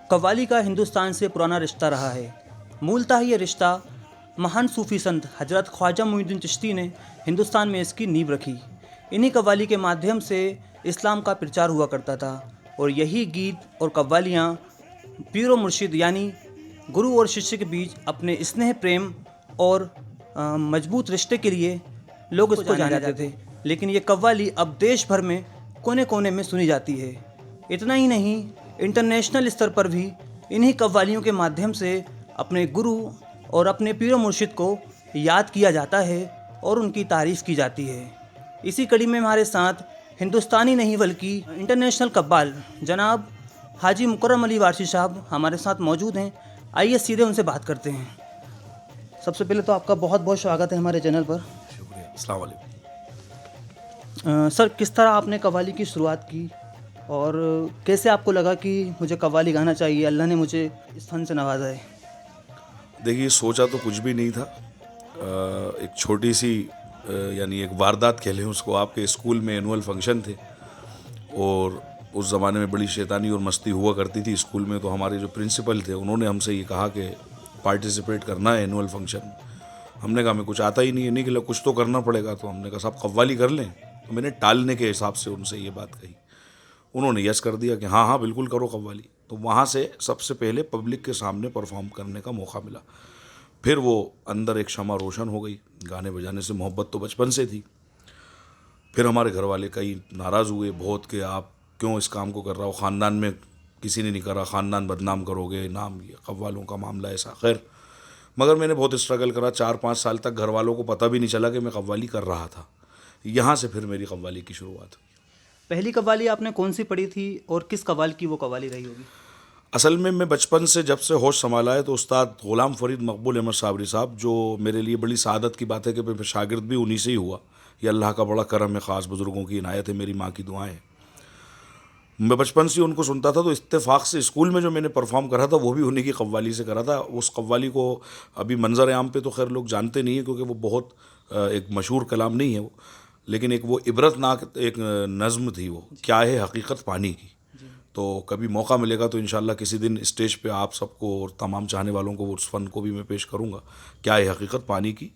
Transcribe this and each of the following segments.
कव्वाली का हिंदुस्तान से पुराना रिश्ता रहा है। मूलतः ये रिश्ता महान सूफ़ी संत हज़रत ख्वाजा मोइनुद्दीन चिश्ती ने हिंदुस्तान में इसकी नींव रखी। इन्हीं कव्वाली के माध्यम से इस्लाम का प्रचार हुआ करता था और यही गीत और कव्वालियाँ पीर व मुर्शिद यानी गुरु और शिष्य के बीच अपने स्नेह प्रेम और मजबूत रिश्ते के लिए लोग इसको जाने जाते थे। लेकिन ये कव्वाली अब देश भर में कोने कोने में सुनी जाती है। इतना ही नहीं, इंटरनेशनल स्तर पर भी इन्हीं कव्वालियों के माध्यम से अपने गुरु और अपने पीर व मुर्शिद को याद किया जाता है और उनकी तारीफ़ की जाती है। इसी कड़ी में हमारे साथ हिंदुस्तानी नहीं बल्कि इंटरनेशनल कव्वाल जनाब हाजी मुकर्रम अली वारसी साहब हमारे साथ मौजूद हैं। आइए सीधे उनसे बात करते हैं। सबसे पहले तो आपका बहुत बहुत स्वागत है हमारे चैनल पर। शुक्रिया। अस्सलाम वालेकुम। सर, किस तरह आपने कव्वाली की शुरुआत की और कैसे आपको लगा कि मुझे कव्वाली गाना चाहिए, अल्लाह ने मुझे इस फन से नवाजा है? देखिए, सोचा तो कुछ भी नहीं था। एक छोटी सी यानी एक वारदात कह लें उसको, आपके स्कूल में एनुअल फंक्शन थे और उस ज़माने में बड़ी शैतानी और मस्ती हुआ करती थी स्कूल में। तो हमारे जो प्रिंसिपल थे उन्होंने हमसे ये कहा कि पार्टिसिपेट करना है एनुअल फंक्शन। हमने कहा हमें कुछ आता ही नहीं है, नहीं कि कुछ तो करना पड़ेगा। तो हमने कहा साहब कव्वाली कर लें। तो मैंने टालने के हिसाब से उनसे ये बात कही। उन्होंने यस कर दिया कि हाँ हाँ बिल्कुल करो कव्वाली। तो वहाँ से सबसे पहले पब्लिक के सामने परफॉर्म करने का मौका मिला। फिर वो अंदर एक शमा रोशन हो गई। गाने बजाने से मोहब्बत तो बचपन से थी। फिर हमारे घर वाले कई नाराज़ हुए बहुत कि आप क्यों इस काम को कर रहा हो, ख़ानदान में किसी ने नहीं करा, ख़ानदान बदनाम करोगे, नाम ये कव्वालों का मामला ऐसा। खैर, मगर मैंने बहुत स्ट्रगल करा। 4-5 साल तक घर वालों को पता भी नहीं चला कि मैं कव्वाली कर रहा था। यहाँ से फिर मेरी कव्वाली की शुरुआत हुई। पहली कव्वाली आपने कौन सी पढ़ी थी और किस कव्वाल की वो कव्वाली रही होगी? असल में मैं बचपन से जब से होश संभाला है तो उस्ताद ग़ुलाम फ़रीद मकबूल अहमद साबरी साहब, जो मेरे लिए बड़ी सआदत की बात है कि मैं शागिर्द भी उन्हीं से ही हुआ। ये अल्लाह का बड़ा करम है, ख़ास बुज़ुर्गों की इनायत है, मेरी माँ की दुआएं हैं। मैं बचपन से उनको सुनता था। तो इत्तेफाक से स्कूल में जो मैंने परफॉर्म करा था वो भी उन्हीं की कव्वाली से करा था। उस कव्वाली को अभी मंजर आम पे तो खैर लोग जानते नहीं हैं क्योंकि वो बहुत एक मशहूर कलाम नहीं है वो, लेकिन एक वो इबरतनाक एक नज़्म थी वो, क्या है हकीकत पानी की। तो कभी मौका मिलेगा तो इंशाल्लाह किसी दिन स्टेज पे आप सबको और तमाम चाहने वालों को उस फ़न को भी मैं पेश करूँगा, क्या है हकीकत पानी की।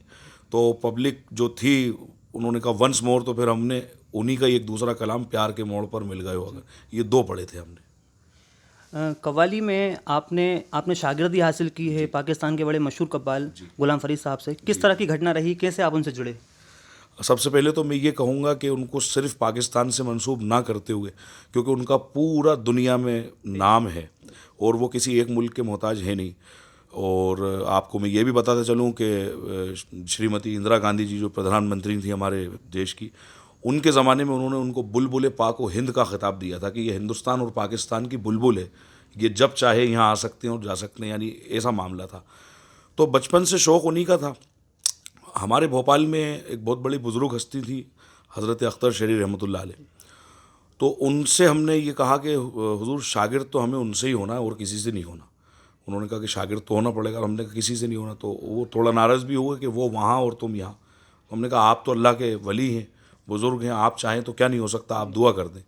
तो पब्लिक जो थी उन्होंने कहा वंस मोर, तो फिर हमने उन्हीं का एक दूसरा कलाम प्यार के मोड़ पर मिल गए होगा, ये 2 पढ़े थे हमने। कव्वाली में आपने शागिर्दी हासिल की है पाकिस्तान के बड़े मशहूर कव्वाल ग़ुलाम फ़रीद साहब से। किस तरह की घटना रही, कैसे आप उनसे जुड़े? सबसे पहले तो मैं ये कहूँगा कि उनको सिर्फ़ पाकिस्तान से मंसूब ना करते हुए, क्योंकि उनका पूरा दुनिया में नाम है और वो किसी एक मुल्क के मोहताज है नहीं। और आपको मैं ये भी बताता चलूँ कि श्रीमती इंदिरा गांधी जी जो प्रधानमंत्री थी हमारे देश की, उनके ज़माने में उन्होंने उनको बुलबुल पाक व हिंद का ख़िताब दिया था कि ये हिंदुस्तान और पाकिस्तान की बुलबुल है, ये जब चाहे यहाँ आ सकते हैं और जा सकते हैं, यानी ऐसा मामला था। तो बचपन से शौक़ उन्हीं का था। हमारे भोपाल में एक बहुत बड़ी बुज़ुर्ग हस्ती थी हज़रत अख्तर शरी रहमतुल्लाह अलैह। तो उनसे हमने ये कहा कि हुज़ूर शागिर्द तो हमें उनसे ही होना है और किसी से नहीं होना। उन्होंने कहा कि शागिर्द तो होना पड़ेगा। हमने कहा किसी से नहीं होना। तो वो थोड़ा नाराज़ भी हुए कि वो वहाँ और तुम यहाँ। तो हमने कहा आप तो अल्लाह के वली हैं, बुज़ुर्ग हैं, आप चाहें तो क्या नहीं हो सकता, आप दुआ कर दें।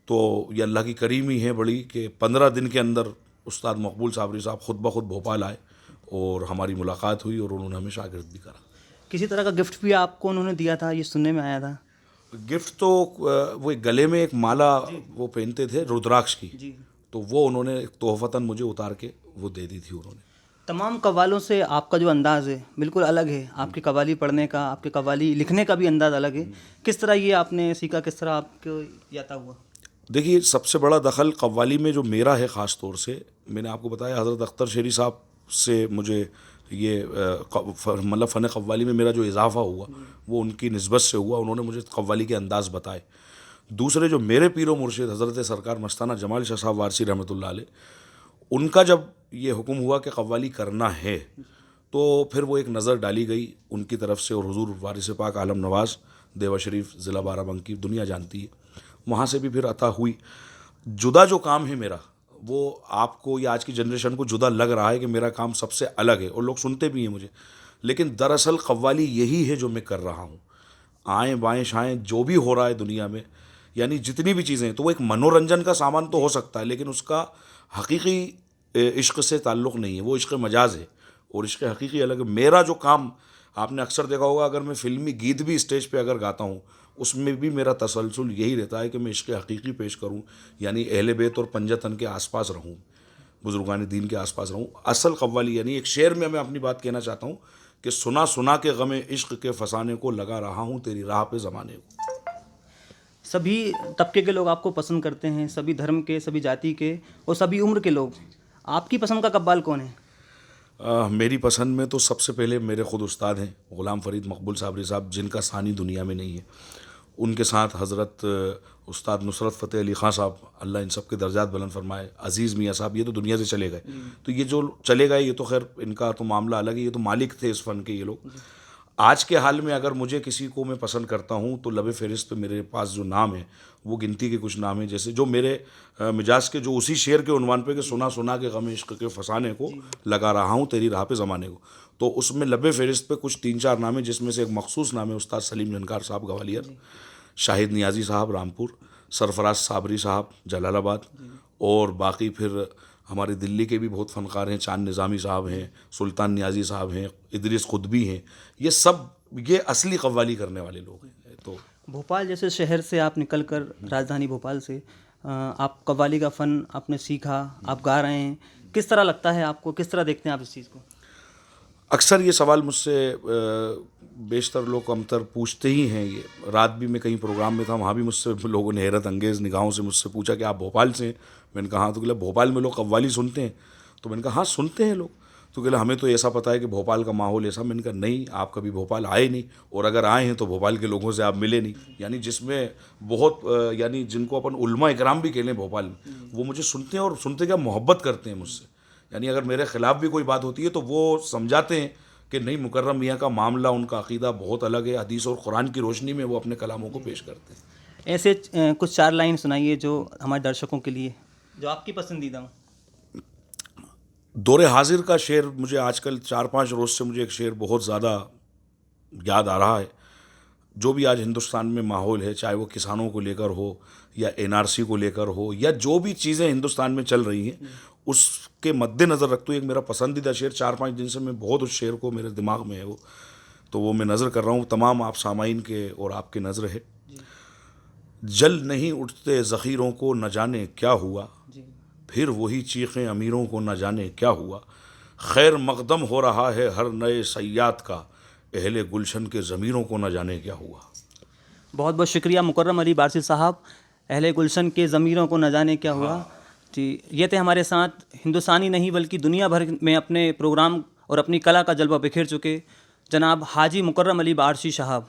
तो ये अल्लाह की करीमी है बड़ी कि 15 दिन के अंदर उस्ताद मकबूल साबरी साहब ख़ुद ब खुद भोपाल आए और हमारी मुलाकात हुई और उन्होंने हमें शागिर्द भी करा। किसी तरह का गिफ्ट भी आपको उन्होंने दिया था, ये सुनने में आया था? गिफ्ट तो वो एक गले में एक माला वो पहनते थे रुद्राक्ष की, जी। तो वो उन्होंने तोहफ़तन मुझे उतार के वो दे दी थी उन्होंने। तमाम कव्वालों से आपका जो अंदाज़ है बिल्कुल अलग है। आपकी कव्वाली पढ़ने का, आपके कव्वाली लिखने का भी अंदाज़ अलग है। किस तरह ये आपने सीखा, किस तरह आपको ये आता हुआ? देखिए, सबसे बड़ा दखल कव्वाली में जो मेरा है ख़ास तौर से, मैंने आपको बताया हज़रत अख्तर शेरी साहब से मुझे ये मतलब फ़न कव्वाली में मेरा जो इजाफ़ा हुआ वो उनकी निस्बत से हुआ। उन्होंने मुझे कव्वाली के अंदाज़ बताए। दूसरे जो मेरे पीरो मुर्शिद हज़रत सरकार मस्ताना जमाल शाह साहब वारसी रहमतुल्लाह अलैह, उनका जब ये हुक्म हुआ कि कव्वाली करना है तो फिर वो एक नज़र डाली गई उनकी तरफ से। और हुज़ूर वारिस पाक आलम नवाज़ देवा शरीफ ज़िला बाराबंकी दुनिया जानती है, वहाँ से भी फिर अता हुई। जुदा जो काम है मेरा, वो आपको या आज की जनरेशन को जुदा लग रहा है कि मेरा काम सबसे अलग है और लोग सुनते भी हैं मुझे, लेकिन दरअसल कव्वाली यही है जो मैं कर रहा हूँ। आएँ बाएँ शाएँ जो भी हो रहा है दुनिया में, यानी जितनी भी चीज़ें हैं, तो वो एक मनोरंजन का सामान तो हो सकता है, लेकिन उसका हकीकी इश्क से ताल्लुक़ नहीं है, वो इश्क मजाज है और इश्क हकीकी अलग है। मेरा जो काम आपने अक्सर देखा होगा, अगर मैं फ़िल्मी गीत भी स्टेज पे अगर गाता हूँ, उसमें भी मेरा तसलसल यही रहता है कि मैं इश्क हकीकी पेश करूँ, यानी अहले बैत और पंजतन के आसपास रहूँ, बुजुर्गान दीन के आसपास रहूँ। असल कव्वाली यानी एक शेर में मैं अपनी बात कहना चाहता हूँ कि सुना सुना के गमे इश्क के फसाने को, लगा रहा हूँ तेरी राह पे ज़माने को। सभी तबके के लोग आपको पसंद करते हैं, सभी धर्म के, सभी जाति के और सभी उम्र के लोग। आपकी पसंद का कव्वाल कौन है? मेरी पसंद में तो सबसे पहले मेरे ख़ुद उस्ताद हैं ग़ुलाम फ़रीद मकबूल साबरी साहब, जिनका सानी दुनिया में नहीं है। उनके साथ हज़रत उस्ताद नुसरत फ़तेह अली ख़ान साहब, अल्लाह इन सब के दर्जात बुलंद फरमाए, अज़ीज़ मियाँ साहब, ये तो दुनिया से चले गए। तो ये जो चले गए, ये तो खैर इनका तो मामला अलग है, ये तो मालिक थे इस फ़न के ये लोग। आज के हाल में अगर मुझे किसी को मैं पसंद करता हूँ तो लबे फ़हरिस्त पे मेरे पास जो नाम है वो गिनती के कुछ नाम हैं, जैसे जो मेरे मिजाज के, जो उसी शेर के उन्वान पे कि सुना सुना के गम इश्क के फसाने को, लगा रहा हूँ तेरी राह पे ज़माने को, तो उसमें लबे फ़हरिस्त पे कुछ 3-4 नाम हैं, जिसमें से एक मखसूस नाम है उस्ताद सलीम जनकार साहब ग्वालियर, शाहिद नियाज़ी साहब रामपुर, सरफराज साबरी साहब जलालाबाद, और बाकी फिर हमारे दिल्ली के भी बहुत फ़नकार हैं, चांद निज़ामी साहब हैं, सुल्तान नियाज़ी साहब हैं, इदरीस खुदबी हैं। ये सब ये असली कव्वाली करने वाले लोग हैं। तो भोपाल जैसे शहर से आप निकल कर, राजधानी भोपाल से आप कव्वाली का फ़न आपने सीखा, आप गा रहे हैं, किस तरह लगता है आपको, किस तरह देखते हैं आप इस चीज़ को? अक्सर ये सवाल मुझसे बेशतर लोग कमतर पूछते ही हैं। ये रात भी मैं कहीं प्रोग्राम में था, वहाँ भी मुझसे लोगों ने हैरत अंगेज़ निगाहों से मुझसे पूछा कि आप भोपाल से हैं? मैंने कहा हाँ। तो बोला भोपाल में लोग कव्वाली सुनते हैं? तो मैंने कहा हाँ सुनते हैं लोग। तो बोला हमें तो ऐसा पता है कि भोपाल का माहौल ऐसा। मैंने कहा नहीं, आप कभी भोपाल आए नहीं, और अगर आए हैं तो भोपाल के लोगों से आप मिले नहीं, यानी जिसमें बहुत यानी जिनको अपन उलमा इकराम भी कह लें भोपाल में, वो मुझे सुनते हैं और सुनते क्या मोहब्बत करते हैं मुझसे। यानी अगर मेरे ख़िलाफ़ भी कोई बात होती है तो वो समझाते हैं कि नहीं, मुकर्रम मियाँ का मामला, उनका अक़ीदा बहुत अलग है, हदीस और कुरान की रोशनी में वो अपने कलामों को पेश करते हैं। ऐसे कुछ 4 लाइन सुनाइए जो हमारे दर्शकों के लिए, जो आपकी पसंदीदा हो। दौरे हाजिर का शेर मुझे आजकल 4-5 रोज़ से मुझे एक शेर बहुत ज़्यादा याद आ रहा है। जो भी आज हिंदुस्तान में माहौल है, चाहे वो किसानों को लेकर हो या एनआरसी को लेकर हो, या जो भी चीज़ें हिंदुस्तान में चल रही हैं, उसके मद्देनज़र रखते हुए एक मेरा पसंदीदा शेर 4-5 दिन से मैं बहुत उस शेर को मेरे दिमाग में है वो, तो वो मैं नज़र कर रहा हूँ, तमाम आप सामाइन के और आपके नज़र है। जल नहीं उठते ज़ख़ीरों को न जाने क्या हुआ, फिर वही चीखें अमीरों को न जाने क्या हुआ, खैर मक़दम हो रहा है हर नए सयाद का, अहले गुलशन के ज़मीरों को न जाने क्या हुआ। बहुत बहुत शुक्रिया मुकर्रम अली बारसी साहब, अहले गुलशन के ज़मीरों को न जाने क्या हुआ। जी, ये थे हमारे साथ हिंदुस्तानी नहीं बल्कि दुनिया भर में अपने प्रोग्राम और अपनी कला का जलवा बिखेर चुके जनाब हाजी मुकर्रम अली बारसी साहब।